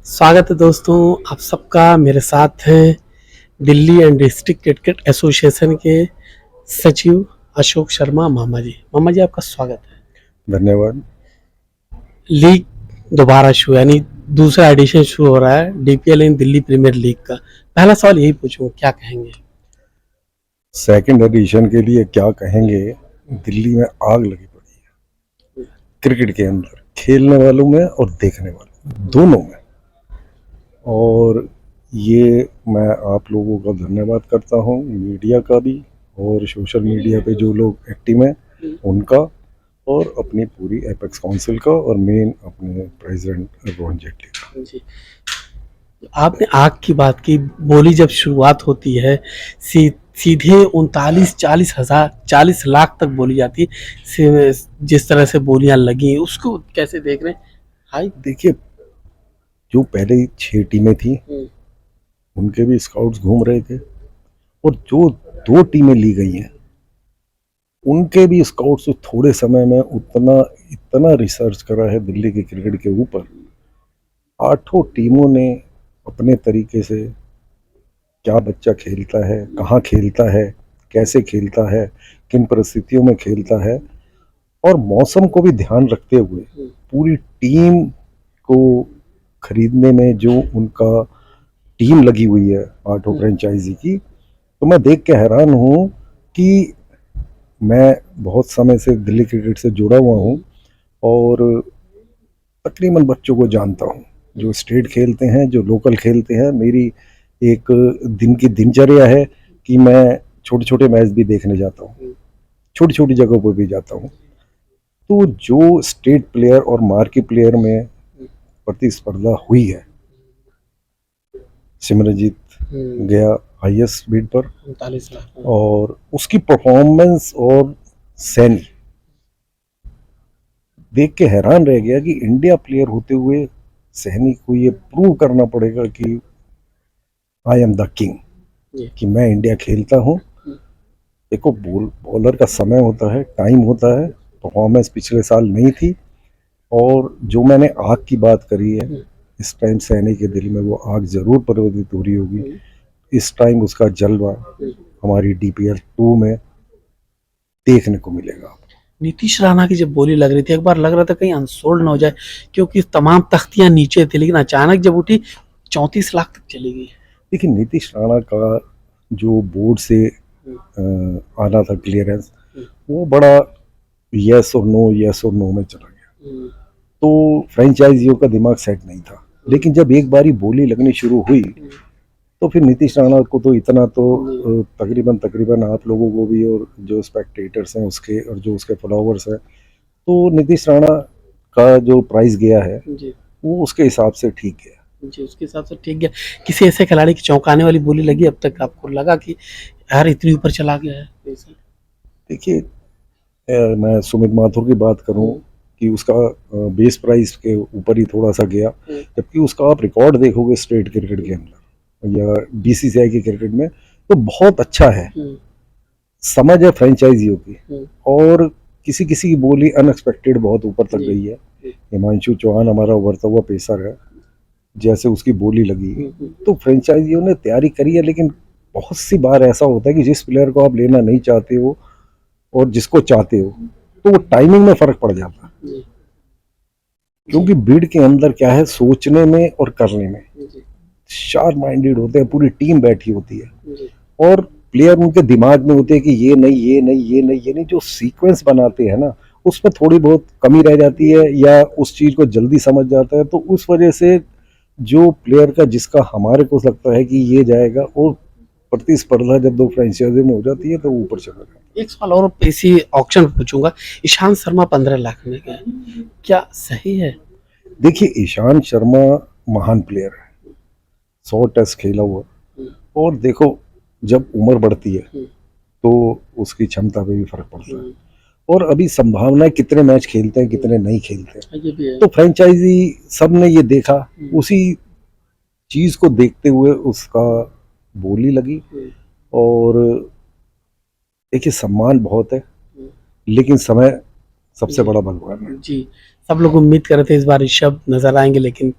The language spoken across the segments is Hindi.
स्वागत है दोस्तों आप सबका मेरे साथ हैं Delhi and district cricket association के सचिव अशोक शर्मा मामा जी। मामा जी आपका स्वागत है। धन्यवाद। लीग दोबारा शुरू यानी दूसरा एडिशन शुरू हो रहा है डीपीएल इन दिल्ली प्रीमियर लीग का। पहला सवाल यही पूछूं क्या कहेंगे? सेकंड एडिशन के लिए क्या कहेंगे? दिल्ली में आग लगी पड़ी है क्रिकेट के अंदर, खेलने वालों में और देखने वालों दोनों में। और ये मैं आप लोगों का धन्यवाद करता हूँ, मीडिया का भी और सोशल मीडिया पे जो लोग एक्टिव हैं उनका, और अपनी पूरी एपेक्स काउंसिल का, और मेन अपने प्रेसिडेंट अरुण जेटली का। जी, आपने आग की बात की। बोली जब शुरुआत होती है सीधे 39-40 तक बोली जाती है। जिस तरह से बोलियां लगी उसको कैसे देख रहे हैं? हाई देखिए, जो पहले 6 टीमें थी उनके भी स्काउट्स घूम रहे थे, और जो 2 टीमें ली गई हैं उनके भी स्काउट्स थोड़े समय में इतना रिसर्च करा है दिल्ली के क्रिकेट के ऊपर। 8 टीमों ने अपने तरीके से क्या बच्चा खेलता है, कहाँ खेलता है, कैसे खेलता है, किन परिस्थितियों में खेलता है, और मौसम को भी ध्यान रखते हुए पूरी टीम को खरीदने में जो उनका टीम लगी हुई है 8 फ्रेंचाइजी की, तो मैं देख के हैरान हूँ कि मैं बहुत समय से दिल्ली क्रिकेट से जुड़ा हुआ हूँ और तकरीबन बच्चों को जानता हूँ, जो स्टेट खेलते हैं, जो लोकल खेलते हैं। मेरी एक दिन की दिनचर्या है कि मैं छोटे छोटे मैच भी देखने जाता हूँ, छोटी छोटी जगहों पर भी जाता हूँ। तो जो स्टेट प्लेयर और मार्की प्लेयर में प्रतिस्पर्धा हुई है, सिमरनजीत गया हाईएस्ट बीट पर 39 लाख और उसकी परफॉर्मेंस, और सैनी देख के हैरान रह गया कि इंडिया प्लेयर होते हुए सैनी को ये प्रूव करना पड़ेगा कि आई एम द किंग, कि मैं इंडिया खेलता हूँ। देखो, बॉलर का समय होता है, टाइम होता है, परफॉर्मेंस पिछले साल नहीं थी, और जो मैंने आग की बात करी है, इस टाइम सैनी के दिल में वो आग जरूर प्रज्वलित हो रही होगी। इस टाइम उसका जलवा हमारी डीपीएल 2 में देखने को मिलेगा। नीतीश राणा की जब बोली लग रही थी, एक बार लग रहा था कहीं अनसोल्ड ना हो जाए, क्योंकि तमाम तख्तियां नीचे थी, लेकिन अचानक जब उठी 34 लाख तक चली गई। देखिए, नीतीश राणा का जो बोर्ड से आना था क्लियरेंस, वो बड़ा यस और नो में चला गया, तो फ्रेंचाइजियों का दिमाग सेट नहीं था। लेकिन जब एक बारी बोली लगनी शुरू हुई तो फिर नीतीश राणा को तो इतना तो तकरीबन आप लोगों को भी, और जो स्पेक्टेटर्स हैं उसके, और जो उसके फॉलोवर्स हैं, तो नीतीश राणा का जो प्राइस गया है वो उसके हिसाब से ठीक है जी, उसके हिसाब से ठीक है। किसी ऐसे खिलाड़ी की चौंकाने वाली बोली लगी अब तक आपको लगा कि यार इतनी ऊपर चला गया है? देखिए, मैं सुमित माथुर की बात करूं कि उसका बेस प्राइस के ऊपर ही थोड़ा सा गया, जबकि उसका आप रिकॉर्ड देखोगे स्टेट क्रिकेट के अंदर या बीसीसीआई के क्रिकेट में तो बहुत अच्छा है। समझ है फ्रेंचाइजियों की, और किसी किसी की बोली अनएक्सपेक्टेड बहुत ऊपर तक गई है। हिमांशु चौहान हमारा उभरता हुआ पेसर है, जैसे उसकी बोली लगी तो फ्रेंचाइजियों ने तैयारी करी है। लेकिन बहुत सी बार ऐसा होता है कि जिस प्लेयर को आप लेना नहीं चाहते हो और जिसको चाहते हो, तो वो टाइमिंग में फर्क पड़ जाता है, क्योंकि बिड के अंदर क्या है, सोचने में और करने में शार्प माइंडेड होते हैं, पूरी टीम बैठी होती है, और प्लेयर उनके दिमाग में होते हैं कि ये नहीं ये नहीं ये नहीं ये नहीं। जो सीक्वेंस बनाते हैं ना, उसमें थोड़ी बहुत कमी रह जाती है, या उस चीज को जल्दी समझ जाता है, तो उस वजह से जो प्लेयर का, जिसका हमारे को लगता है कि ये जाएगा, और प्रतिस्पर्धा जब 2 फ्रेंचाइजी में हो जाती है तो ऊपर चला जाता है। एक सवाल और इसी ऑक्शन पूछूंगा। ईशांत शर्मा 15 लाख में गए, क्या सही है? देखिए, ईशांत शर्मा महान प्लेयर है, 100 टेस्ट खेला हुआ, और देखो जब उम्र बढ़ती है तो उसकी क्षमता पे भी फर्क पड़ता है, और अभी संभावना है कितने मैच खेलते हैं कितने नहीं खेलते हैं। तो फ्रेंचाइजी सब ने ये देखा, उसी चीज को देखते हुए उसका बोली लगी। और देखिए, सम्मान बहुत है, लेकिन समय सबसे बड़ा बलवान है। जी, सब लोग उम्मीद कर रहे थे इस बार ऋषभ नजर आएंगे, लेकिन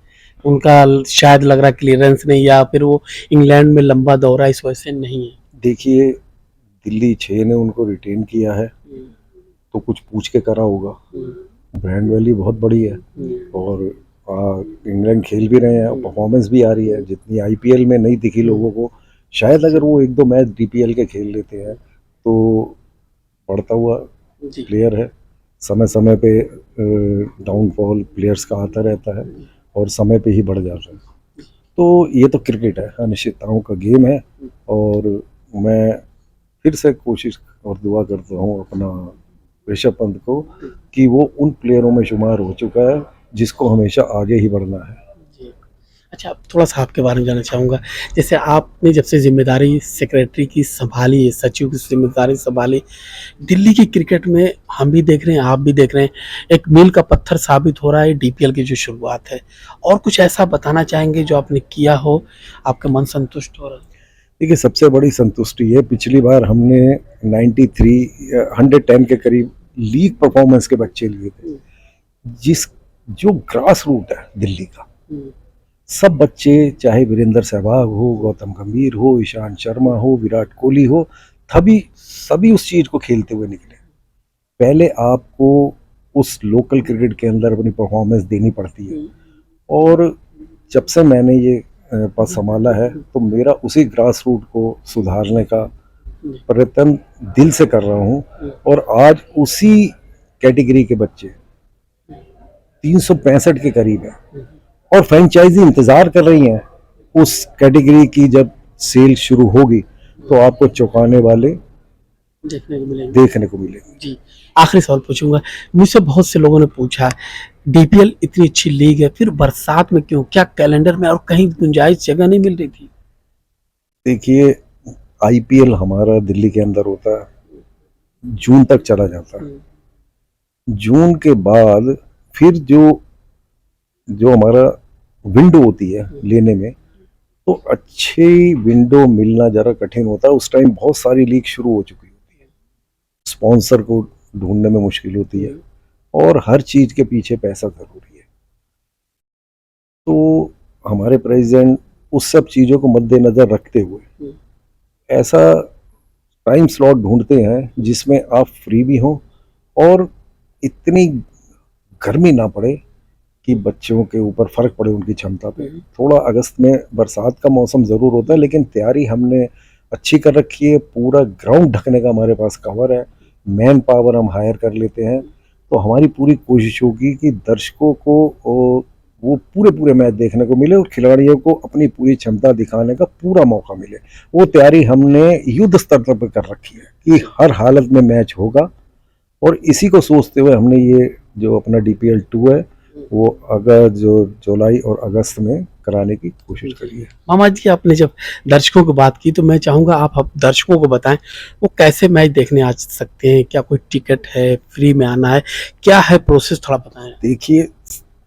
उनका शायद लग रहा क्लियरेंस नहीं, या फिर वो इंग्लैंड में लंबा दौरा इस वजह से नहीं है। देखिए, दिल्ली 6 ने उनको रिटेन किया है तो कुछ पूछ के करा होगा। ब्रांड वैल्यू बहुत बड़ी है और इंग्लैंड खेल भी रहे हैं और परफॉर्मेंस भी आ रही है जितनी आईपीएल में नहीं दिखी लोगों को। शायद अगर वो 1-2 मैच डीपीएल के खेल लेते हैं तो बढ़ता हुआ जी। प्लेयर है। समय समय पे डाउनफॉल प्लेयर्स का आता रहता है और समय पे ही बढ़ जाता है। तो ये तो क्रिकेट है, अनिश्चितताओं का गेम है और मैं फिर से कोशिश और दुआ करता हूँ अपना ऋषभ पंत को कि वो उन प्लेयरों में शुमार हो चुका है जिसको हमेशा आगे ही बढ़ना है। जी। अच्छा, थोड़ा सा आपके बारे में जानना चाहूँगा। जैसे आपने जब से जिम्मेदारी सेक्रेटरी की संभाली है, सचिव की जिम्मेदारी संभाली, दिल्ली की क्रिकेट में हम भी देख रहे हैं, आप भी देख रहे हैं, एक मील का पत्थर साबित हो रहा है डीपीएल की जो शुरुआत है। और कुछ ऐसा बताना चाहेंगे जो आपने किया हो, आपका मन संतुष्ट हो रहा है? देखिए, सबसे बड़ी संतुष्टि है पिछली बार हमने 110 के करीब लीग परफॉर्मेंस के बच्चे लिए थे। जिस जो ग्रास रूट है दिल्ली का, सब बच्चे चाहे वीरेंद्र सहवाग हो, गौतम गंभीर हो, ईशांत शर्मा हो, विराट कोहली हो, सभी उस चीज को खेलते हुए निकले। पहले आपको उस लोकल क्रिकेट के अंदर अपनी परफॉर्मेंस देनी पड़ती है और जब से मैंने ये पद संभाला है तो मेरा उसी ग्रास रूट को सुधारने का प्रयत्न दिल से कर रहा हूँ और आज उसी कैटेगरी के बच्चे 365 के करीब हैं और फ्रेंचाइजी इंतजार कर रही हैं उस कैटेगरी की। जब सेल शुरू होगी तो आपको चौंकाने वाले देखने को मिलेंगे। जी, आखिरी सवाल पूछूंगा। मुझसे बहुत से लोगों ने पूछा है, डीपीएल इतनी अच्छी लीग है, फिर बरसात में क्यों? क्या कैलेंडर में और कहीं गुंजाइश जगह नहीं मिल रही थी? देखिए, आईपीएल हमारा दिल्ली के अंदर होता है, जून तक चला जाता है। जून के बाद फिर जो हमारा विंडो होती है लेने में, तो अच्छी विंडो मिलना जरा कठिन होता है। उस टाइम बहुत सारी लीग शुरू हो चुकी होती है, स्पॉन्सर को ढूंढने में मुश्किल होती है और हर चीज के पीछे पैसा जरूरी है। तो हमारे प्रेसिडेंट उस सब चीजों को मद्देनजर रखते हुए ऐसा टाइम स्लॉट ढूंढते हैं जिसमें आप फ्री भी हो और इतनी गर्मी ना पड़े कि बच्चों के ऊपर फर्क पड़े उनकी क्षमता पे। थोड़ा अगस्त में बरसात का मौसम जरूर होता है लेकिन तैयारी हमने अच्छी कर रखी है। पूरा ग्राउंड ढकने का हमारे पास कवर है, मैन पावर हम हायर कर लेते हैं। तो हमारी पूरी कोशिश होगी कि दर्शकों को वो पूरे मैच देखने को मिले और खिलाड़ियों को अपनी पूरी क्षमता दिखाने का पूरा मौका मिले। वो तैयारी हमने युद्ध स्तर पर कर रखी है कि हर हालत में मैच होगा और इसी को सोचते हुए हमने ये जो अपना डीपीएल 2 है वो जुलाई और अगस्त में कराने की कोशिश करी है। मामा जी, आपने जब दर्शकों की बात की तो मैं चाहूंगा आप दर्शकों को बताएं वो कैसे मैच देखने आ सकते हैं, क्या कोई टिकट है, फ्री में आना है, क्या है प्रोसेस, थोड़ा बताएं। देखिए,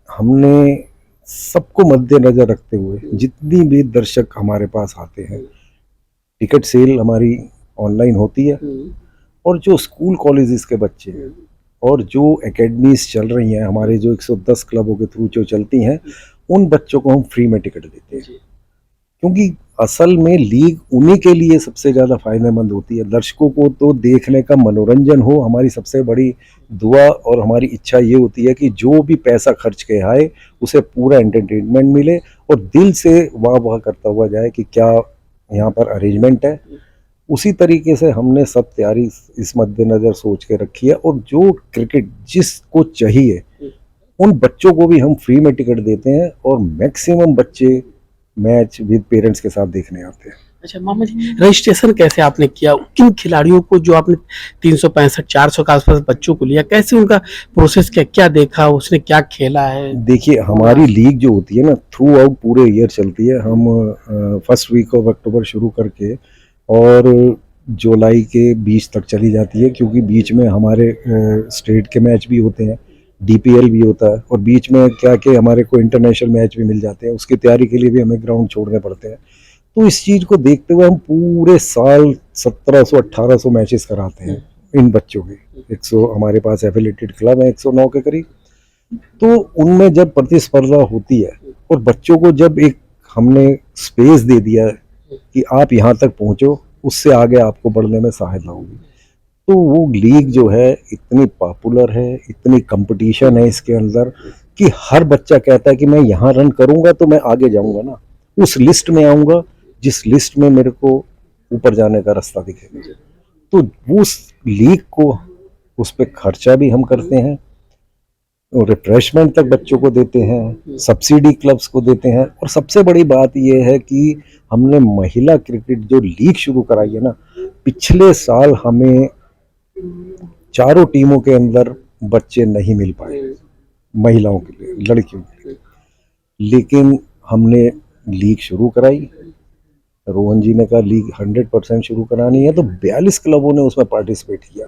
हमने सबको मद्देनजर रखते हुए जितनी भी दर्शक हमारे पास आते हैं, टिकट सेल हमारी ऑनलाइन होती है और जो स्कूल कॉलेजेस के बच्चे हैं और जो एकेडमीज चल रही हैं हमारे, जो 110 क्लबों के थ्रू जो चलती हैं, उन बच्चों को हम फ्री में टिकट देते हैं क्योंकि असल में लीग उन्हीं के लिए सबसे ज़्यादा फायदेमंद होती है। दर्शकों को तो देखने का मनोरंजन हो, हमारी सबसे बड़ी दुआ और हमारी इच्छा ये होती है कि जो भी पैसा खर्च के आए उसे पूरा एंटरटेनमेंट मिले और दिल से वाह करता हुआ जाए कि क्या यहाँ पर अरेंजमेंट है। उसी तरीके से हमने सब तैयारी इस मद्देनजर सोच के रखी है और जो क्रिकेट जिसको चाहिए उन बच्चों को भी हम फ्री में टिकट देते हैं और मैक्सिमम बच्चे मैच विद पेरेंट्स के साथ देखने आते हैं। अच्छा मामा जी, रजिस्ट्रेशन कैसे आपने किया? किन खिलाड़ियों को, जो आपने 365-400 के आसपास बच्चों को लिया, कैसे उनका प्रोसेस, क्या देखा, उसने क्या खेला है? देखिए, हमारी लीग जो होती है ना, थ्रू आउट पूरे ईयर चलती है। हम फर्स्ट वीक ऑफ अक्टूबर शुरू करके और जुलाई के बीच तक चली जाती है क्योंकि बीच में हमारे स्टेट के मैच भी होते हैं, डीपीएल भी होता है और बीच में क्या कि हमारे को इंटरनेशनल मैच भी मिल जाते हैं। उसकी तैयारी के लिए भी हमें ग्राउंड छोड़ने पड़ते हैं। तो इस चीज़ को देखते हुए हम पूरे साल 1700-1800 मैचेस कराते हैं इन बच्चों के। 100 हमारे पास एफिलिएटेड क्लब है 109 के करीब, तो उनमें जब प्रतिस्पर्धा होती है और बच्चों को जब एक हमने स्पेस दे दिया कि आप यहाँ तक पहुंचो, उससे आगे आपको बढ़ने में सहायता होगी, तो वो लीग जो है इतनी पॉपुलर है, इतनी कंपटीशन है इसके अंदर कि हर बच्चा कहता है कि मैं यहाँ रन करूंगा तो मैं आगे जाऊंगा ना, उस लिस्ट में आऊंगा जिस लिस्ट में मेरे को ऊपर जाने का रास्ता दिखेगा। तो उस लीग को, उस पर खर्चा भी हम करते हैं और रिफ्रेशमेंट तक बच्चों को देते हैं, सब्सिडी क्लब्स को देते हैं। और सबसे बड़ी बात यह है कि हमने महिला क्रिकेट जो लीग शुरू कराई है ना, पिछले साल हमें चारों टीमों के अंदर बच्चे नहीं मिल पाए महिलाओं के लिए, लड़कियों के लिए, लेकिन हमने लीग शुरू कराई। रोहन जी ने कहा लीग 100% शुरू करानी है, तो 42 क्लबों ने उसमें पार्टिसिपेट किया।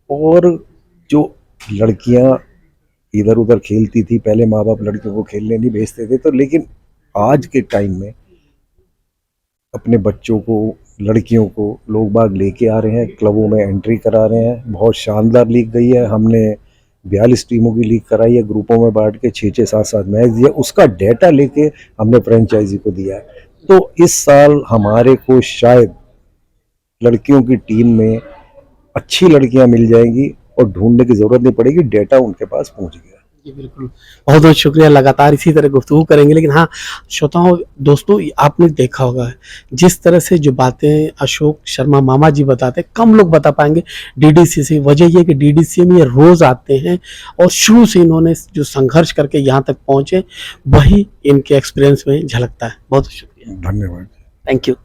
और जो लड़कियां इधर उधर खेलती थी, पहले माँ बाप लड़कियों को खेलने नहीं भेजते थे, तो लेकिन आज के टाइम में अपने बच्चों को, लड़कियों को लोग बाग लेके आ रहे हैं, क्लबों में एंट्री करा रहे हैं। बहुत शानदार लीग गई है। हमने 42 टीमों की लीग कराई है, ग्रुपों में बांट के 6-6, 7-7 मैच दिया, उसका डेटा लेके हमने फ्रेंचाइजी को दिया है। तो इस साल हमारे को शायद लड़कियों की टीम में अच्छी लड़कियां मिल जाएंगी और ढूंढने की जरूरत नहीं पड़ेगी, डेटा उनके पास पहुंच गया। जी बिल्कुल, बहुत बहुत शुक्रिया। लगातार इसी तरह गुफ्तगू करेंगे, लेकिन हाँ श्रोताओं दोस्तों, आपने देखा होगा जिस तरह से जो बातें अशोक शर्मा मामा जी बताते हैं, कम लोग बता पाएंगे डीडीसी से। वजह यह कि डीडीसी में ये रोज आते हैं और शुरू से इन्होंने जो संघर्ष करके यहाँ तक पहुंचे, वही इनके एक्सपीरियंस में झलकता है। बहुत शुक्रिया, धन्यवाद, थैंक यू।